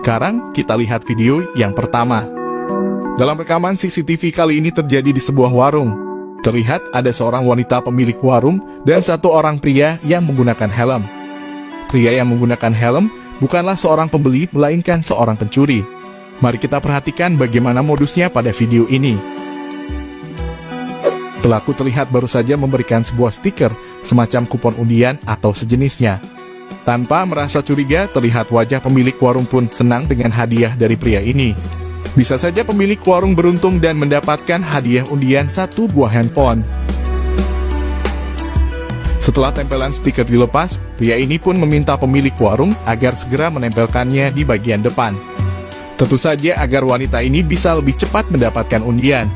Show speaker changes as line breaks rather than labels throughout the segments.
Sekarang kita lihat video yang pertama. Dalam rekaman CCTV kali ini terjadi di sebuah warung. Terlihat ada seorang wanita pemilik warung dan satu orang pria yang menggunakan helm. Pria yang menggunakan helm bukanlah seorang pembeli, melainkan seorang pencuri. Mari kita perhatikan bagaimana modusnya pada video ini. Pelaku terlihat baru saja memberikan sebuah stiker, semacam kupon undian atau sejenisnya. Tanpa merasa curiga, terlihat wajah pemilik warung pun senang dengan hadiah dari pria ini. Bisa saja pemilik warung beruntung dan mendapatkan hadiah undian satu buah handphone. Setelah tempelan stiker dilepas, pria ini pun meminta pemilik warung agar segera menempelkannya di bagian depan. Tentu saja agar wanita ini bisa lebih cepat mendapatkan undian.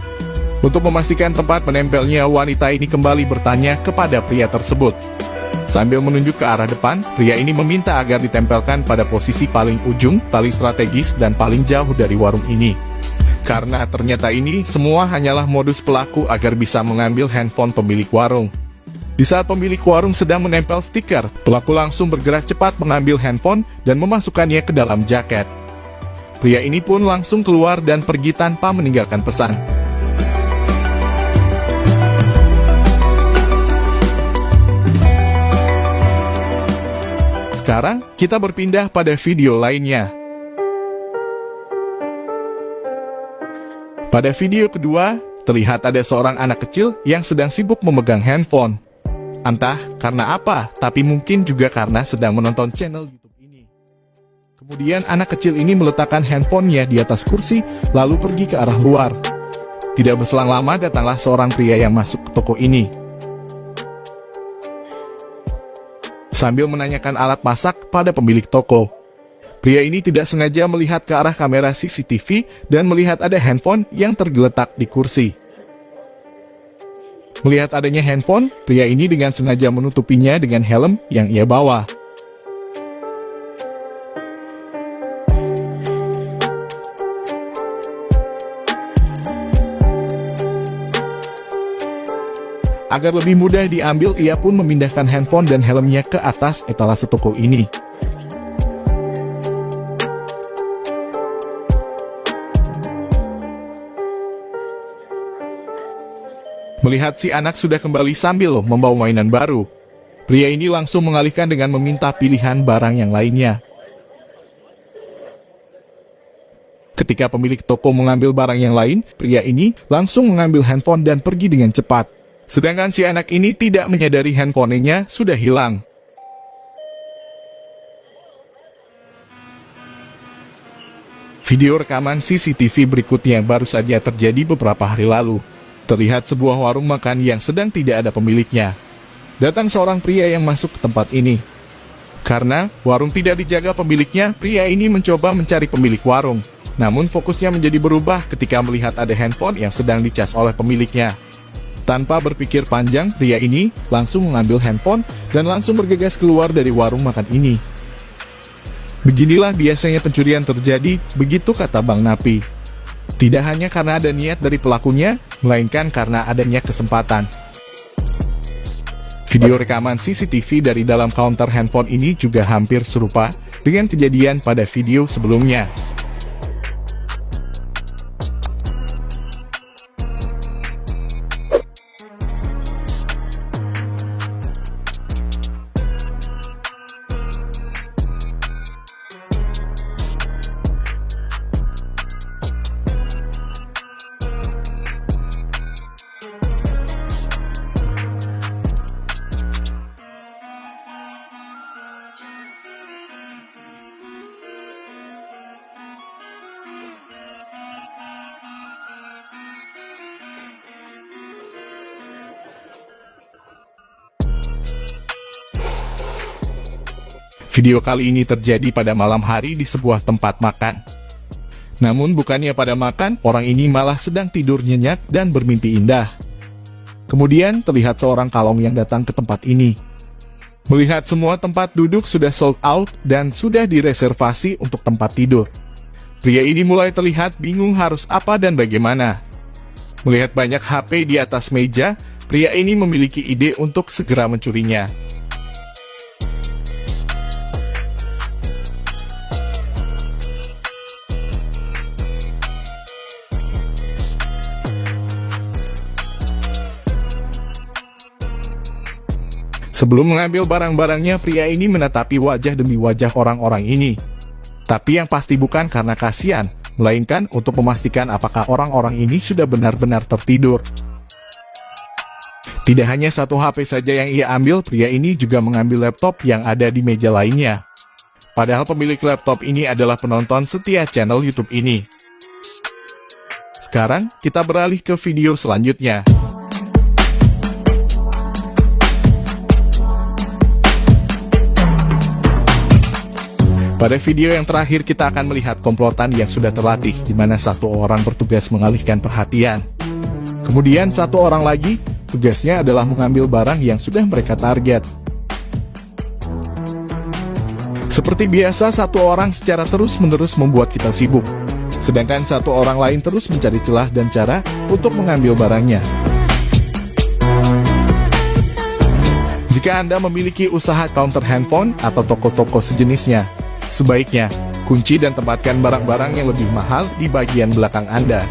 Untuk memastikan tempat menempelnya, wanita ini kembali bertanya kepada pria tersebut. Sambil menunjuk ke arah depan, pria ini meminta agar ditempelkan pada posisi paling ujung, paling strategis, dan paling jauh dari warung ini. Karena ternyata ini semua hanyalah modus pelaku agar bisa mengambil handphone pemilik warung. Di saat pemilik warung sedang menempel stiker, pelaku langsung bergerak cepat mengambil handphone dan memasukkannya ke dalam jaket. Pria ini pun langsung keluar dan pergi tanpa meninggalkan pesan. Sekarang, kita berpindah pada video lainnya. Pada video kedua, terlihat ada seorang anak kecil yang sedang sibuk memegang handphone. Entah karena apa, tapi mungkin juga karena sedang menonton channel YouTube ini. Kemudian anak kecil ini meletakkan handphonenya di atas kursi, lalu pergi ke arah luar. Tidak berselang lama datanglah seorang pria yang masuk ke toko ini. Sambil menanyakan alat masak pada pemilik toko. Pria ini tidak sengaja melihat ke arah kamera CCTV dan melihat ada handphone yang tergeletak di kursi. Melihat adanya handphone, pria ini dengan sengaja menutupinya dengan helm yang ia bawa. Agar lebih mudah diambil, ia pun memindahkan handphone dan helmnya ke atas etalase toko ini. Melihat si anak sudah kembali sambil membawa mainan baru, pria ini langsung mengalihkan dengan meminta pilihan barang yang lainnya. Ketika pemilik toko mengambil barang yang lain, pria ini langsung mengambil handphone dan pergi dengan cepat. Sedangkan si anak ini tidak menyadari handphonenya sudah hilang. Video rekaman CCTV berikutnya baru saja terjadi beberapa hari lalu. Terlihat sebuah warung makan yang sedang tidak ada pemiliknya. Datang seorang pria yang masuk ke tempat ini. Karena warung tidak dijaga pemiliknya, pria ini mencoba mencari pemilik warung. Namun fokusnya menjadi berubah ketika melihat ada handphone yang sedang dicas oleh pemiliknya. Tanpa berpikir panjang, pria ini langsung mengambil handphone dan langsung bergegas keluar dari warung makan ini. Beginilah biasanya pencurian terjadi, begitu kata Bang Napi. Tidak hanya karena ada niat dari pelakunya, melainkan karena adanya kesempatan. Video rekaman CCTV dari dalam counter handphone ini juga hampir serupa dengan kejadian pada video sebelumnya. Video kali ini terjadi pada malam hari di sebuah tempat makan. Namun bukannya pada makan, orang ini malah sedang tidur nyenyak dan bermimpi indah. Kemudian terlihat seorang kalong yang datang ke tempat ini. Melihat semua tempat duduk sudah sold out dan sudah direservasi untuk tempat tidur. Pria ini mulai terlihat bingung harus apa dan bagaimana. Melihat banyak HP di atas meja, pria ini memiliki ide untuk segera mencurinya. Sebelum mengambil barang-barangnya, pria ini menatapi wajah demi wajah orang-orang ini. Tapi yang pasti bukan karena kasihan, melainkan untuk memastikan apakah orang-orang ini sudah benar-benar tertidur. Tidak hanya satu HP saja yang ia ambil, pria ini juga mengambil laptop yang ada di meja lainnya. Padahal pemilik laptop ini adalah penonton setia channel YouTube ini. Sekarang, kita beralih ke video selanjutnya. Pada video yang terakhir kita akan melihat komplotan yang sudah terlatih, di mana satu orang bertugas mengalihkan perhatian. Kemudian satu orang lagi, tugasnya adalah mengambil barang yang sudah mereka target. Seperti biasa, satu orang secara terus-menerus membuat kita sibuk, sedangkan satu orang lain terus mencari celah dan cara untuk mengambil barangnya. Jika Anda memiliki usaha counter handphone atau toko-toko sejenisnya, sebaiknya kunci dan tempatkan barang-barang yang lebih mahal di bagian belakang Anda.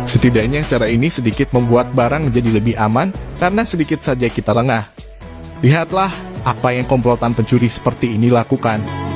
Setidaknya cara ini sedikit membuat barang menjadi lebih aman karena sedikit saja kita lengah. Lihatlah apa yang komplotan pencuri seperti ini lakukan.